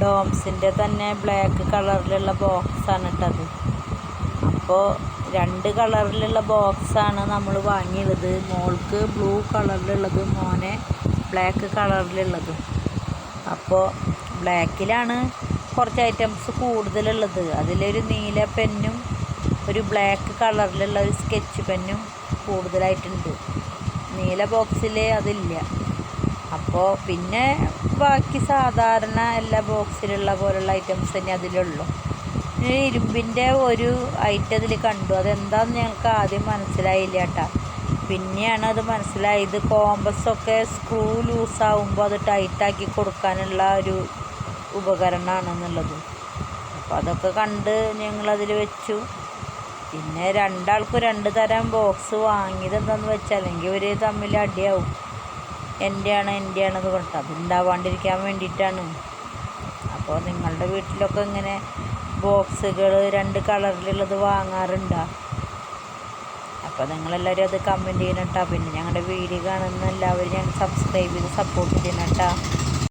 ഡോംസിൻ്റെ തന്നെ ബ്ലാക്ക് കളറിലുള്ള ബോക്സാണ് ഇട്ടത്. അപ്പോൾ 2 കളറിലുള്ള ബോക്സാണ് നമ്മൾ വാങ്ങിയത്. മോൾക്ക് ബ്ലൂ കളറിലുള്ളത്, മോനെ ബ്ലാക്ക് കളറിലുള്ളതും. അപ്പോൾ ബ്ലാക്കിലാണ് കുറച്ച് ഐറ്റംസ് കൂടുതലുള്ളത്. അതിലൊരു നീല പെന്നും ഒരു ബ്ലാക്ക് കളറിലുള്ള ഒരു സ്കെച്ച് പെന്നും കൂടുതലായിട്ടുണ്ട്. നീല ബോക്സിൽ അതില്ല. അപ്പോൾ പിന്നെ ബാക്കി സാധാരണ എല്ലാ ബോക്സിലുള്ള പോലുള്ള ഐറ്റംസ് തന്നെ അതിലുള്ളൂ. ഇരുമ്പിൻ്റെ ഒരു ഐറ്റം അതിൽ കണ്ടു. അതെന്താണെന്ന് ഞങ്ങൾക്ക് ആദ്യം മനസ്സിലായില്ല കേട്ടോ. പിന്നെയാണ് അത് മനസ്സിലായത്. കോമ്പസൊക്കെ സ്ക്രൂ ലൂസാവുമ്പോൾ അത് ടൈറ്റാക്കി കൊടുക്കാനുള്ള ഒരു ഉപകരണമാണെന്നുള്ളത്. അപ്പോൾ അതൊക്കെ കണ്ട് ഞങ്ങളതിൽ വെച്ചു. പിന്നെ 2 ആൾക്കും 2 തരം ബോക്സ് വാങ്ങിയത് എന്താണെന്ന് വെച്ചാൽ അല്ലെങ്കിൽ ഇവർ തമ്മിൽ അടിയാവും. എൻ്റെയാണെന്ന് പറഞ്ഞിട്ട് അതുണ്ടാവാണ്ടിരിക്കാൻ വേണ്ടിയിട്ടാണ്. അപ്പോൾ നിങ്ങളുടെ വീട്ടിലൊക്കെ ഇങ്ങനെ ബോക്സുകൾ 2 കളറിലുള്ളത് വാങ്ങാറുണ്ടോ? അപ്പോൾ നിങ്ങളെല്ലാവരും അത് കമൻറ്റ് ചെയ്യണം കേട്ടോ. പിന്നെ ഞങ്ങളുടെ വീഡിയോ കാണുന്ന എല്ലാവരും ഞങ്ങൾ സബ്സ്ക്രൈബ് ചെയ്ത് സപ്പോർട്ട് ചെയ്യണം കേട്ടോ.